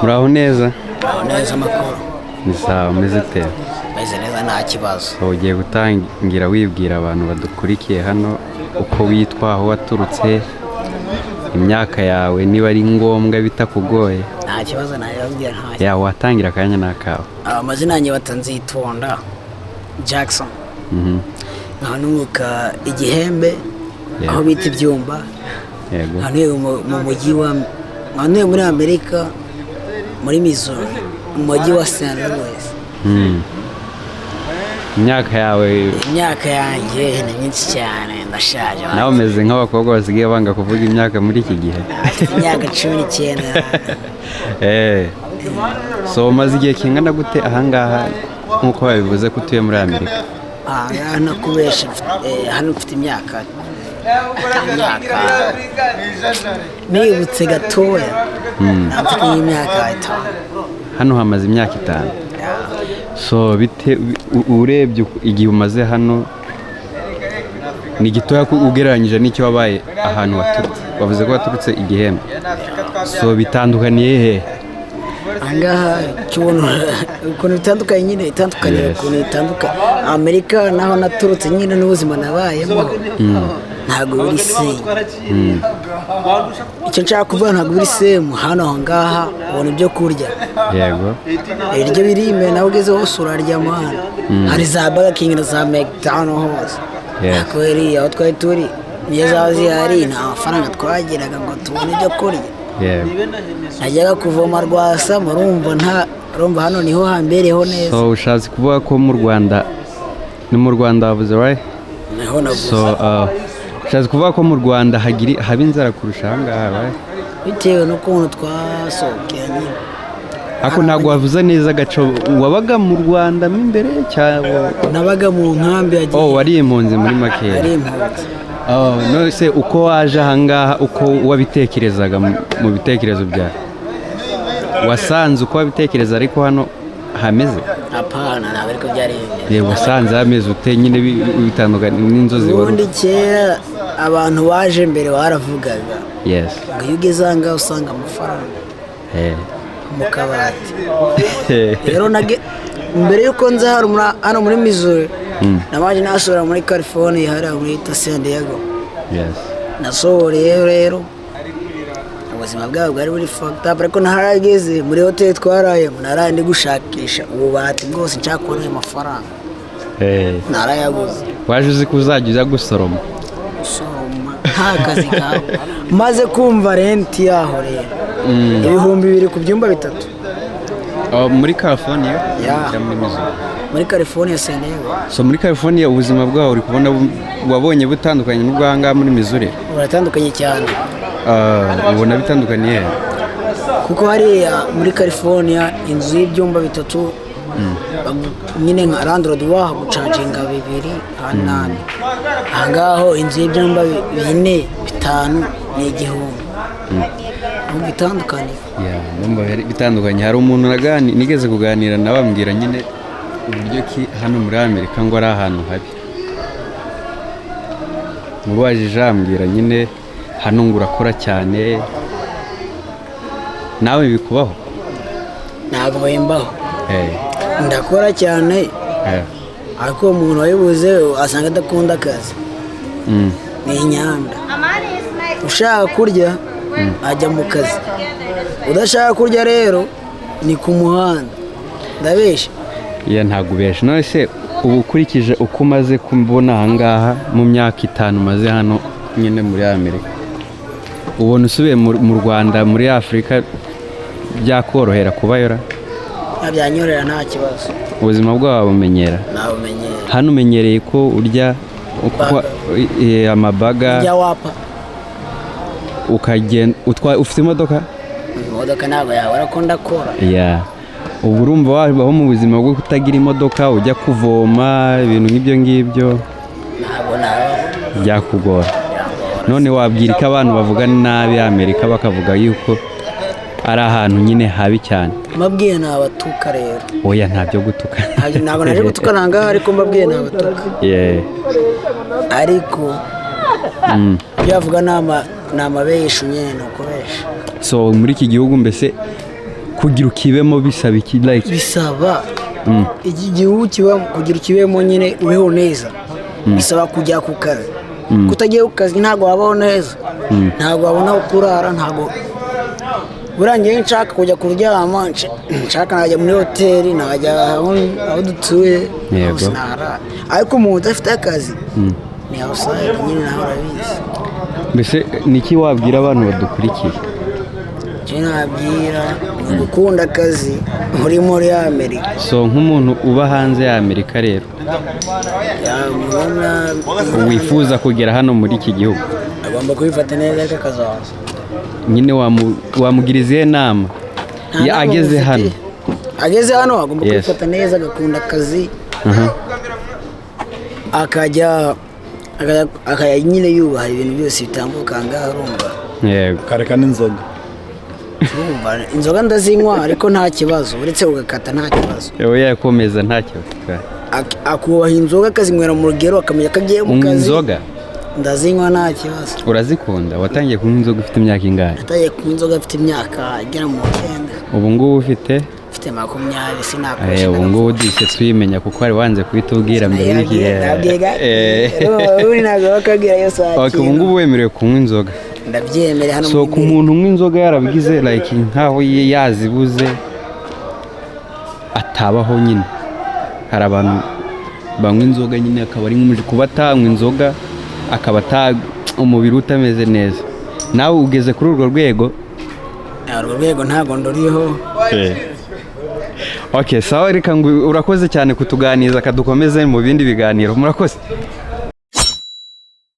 Muraho neza? Muraho neza makuru. Ni sawa meze ute? Meze neza nta kibazo. Ugiye gutangira wibwira abantu badukurikiye hano uko witwa, aho waturutse, imyaka yawe niba ari ngombwa bitakugoye. Nta kibazo nayabwira nta. Ya watangira akanya nakawe. Amazina yanjye Nzitonda Jackson. Nkanuka igihembe aho bita ibyumba. Yego. Hano mu mujyi wa muri Amerika muri Missouri mu mujyi wa St Louis. Imyaka yawe? Imyaka yanjye ni myinshi cyane, ndashaje. Nawe umeze nk'abakobwa basigaye banga kuvuga imyaka muri iki gihe. Imyaka 19. So umaze igihe kingana gute ahangaha nk'uko babivuze ko utuye muri Amerika? Hano kubesha hano mfite imyaka nibutse gatoya. Mfite imyaka 5. Hano hamaze imyaka 5. So bite urebye igihe umaze hano ni gitoya ugereranyije n'icyo wabaye ahantu waturutse. Bavuze ko waturutse igihembe. So bitandukaniye he? Angaha ukuntu bitandukanye nyine itandukanye ukuntu itandukanye. Amerika naho naturutse nyine n'ubuzima nabayemo ntago biri same. Icyo nshaka kuvuga ntago biri same. Hano ngaha ubona ibyo kurya. Yego. Iryo birime nawe ugeze hose urarya amahana. Hari za Burger King na za McDonald's hose. Akweri aho twari turi niyo zaho zihari nta mafaranga twagiraga ngo tubone ibyo kurya. Najyaga kuvoma rwasa murumva hano niho hambereho neza. So ushatse kuvuga ko mu Rwanda ni mu Rwanda wavuze right? Niho navuze. So ushatse kuvuga ko mu Rwanda haba inzara kurusha ahangaha right? Bitewe n'ukuntu twasohokeye nyine. Ako ntabwo wavuze neza agaco wabaga mu Rwanda mo imbere cyangwa nabaga mu nkambi yagiye. Wari impunzi muri make. Ari impunzi. No se uko waje ahangaha uko wabitekerezaga mu bitekerezo byawe wasanze uko wabitekereza ariko hano hameze? Apana ntabwo ariko byari bimeze. Wasanze hameze ute nyine bitandukanye n'inzozi wari? Ubundi kera abantu baje mbere baravugaga. Yes. Ngo iyo ugeze ahangaha usanga amafaranga mu kabati. Rero mbere yuko nza hano muri Missouri nabaje nasura muri California hari muri San Diego. Yes. Nasohoreye rero ubuzima bwawe bwari buri fucked up ariko naharageze muri hotel twaraye narandi gushakisha ububati bwose nshaka kubona amafaranga. Narayabuze. Waje uzi kuzajya gusoroma? Nta kazi kawe. Maze kumva rent yaho rero 2,000 ku byumba 3. Muri California? Muri California San Diego. So muri California ubuzima bwawe uri kubona wabonye butandukanye n'ubwanga muri Missouri? Buratandukanye cyane. Ubona bitandukanye kuko hari muri California inzu y'ibyumba 3 nyine nka landlord waho gucaginga 2,800. Ahangaho inzu y'ibyumba 4 5 ni igihumbi. Bitandukanye. Numva bitandukanye. Hari umuntu nigeze kuganira nabambwira nyine uburyo ki hano muri Amerika ngo ari ahantu habi. Mubajije ambwira nyine hano ngo urakora cyane. Nawe bikubaho? Ntabwo bimbaho. Ndakora cyane. Ariko umuntu wayibuze asanga adakunda akazi. Ni inyanda. Ushaka kurya ajya mu kazi. Udashaka kurya rero ni ku muhanda. Ndabesha. Ntabwo ubesha. None se ubu ukurikije uko umaze kumbona ahangaha mu myaka 5 maze hano nyine muri Amerika, ubona usubiye mu Rwanda muri Afrika byakorohera kubayora? Byanyorera nta kibazo. Ubuzima bwawe bumenyera? Nabumenyera. Hano umenyereye ko urya amabaga? Urya wapa. Ukagenda ufite imodoka? Imodoka ntabwo yawe arakunda kora. Ubu urumva wabaho mu buzima bwo kutagira imodoka ujya kuvoma ibintu nk'ibyo ngibyo? Ntabwo nawe byakugora. None wabwira ko abantu bavuga nabi Amerika bakavuga yuko ari ahantu nyine habi cyane? Mabwiye nabatuka rero. Oya ntabyo gutuka. Ntabwo naje gutuka nangaha ariko mbabwiye nabatuka. Ariko byavuga ni amabeshu nyine ni ukubesha. So muri iki gihugu mbese kugira ukibemo bisaba iki like bisaba iki gihugu kugira ukibemo nyine ubeho neza bisaba kujya ku kazi kutagiye ku kazi ntabwo wabaho neza ntabwo wabona aho kurara ntabwo burangiye nshaka kujya kuryama nshaka najya muri hoteli najya aho dutuye ariko umuntu udafite akazi ni outside nyine naho urabizi. mbese niki wabwira abantu badukurikiye? nabwira ni gukunda akazi muri Amerika. So nk'umuntu uba hanze ya Amerika rero wifuza kugera hano muri iki gihugu agomba kubifata neza ariko akazaza nyine wamugiriza iyihe nama ageze hano agomba kubifata neza agakunda akazi akajya nyine yubaha ibintu byose bitambuka ngaha urumva. yego kareka n'inzoga inzoga ndazinywa ariko nta kibazo uretse ugakata nta kibazo. yewe yakomeza nta kibazo akubaha inzoga akazinywera mu rugero akamenya ko agiye mu kazi. inzoga ndazinywa nta kibazo. urazikunda? watangiye kunywa inzoga ufite imyaka ingahe? natangiye kunywa inzoga afite imyaka igera mu 9. ubu ngubu ufite 20 sinakoresha. ubu ngubu dise tuyimenya kuko wari wanze kuhitubwira mbere y'igihe. uri ntabwo bakabwira yo saa. ubu ngubu wemerewe kunywa inzoga? ndabyemere hano. So ku muntu unywa inzoga yarabigize like nkaho yazibuze atabaho nyine. hari abantu banywa inzoga nyine akaba ari nk'umuje kuba atanywa inzoga akaba umubiri utameze neza. nawe ugeze kuri urwo rwego? urwo rwego ntabwo nduriho. Okay, sawa reka ngo urakoze cyane kutuganiza kadukomeze mu bindi biganiro. Murakoze.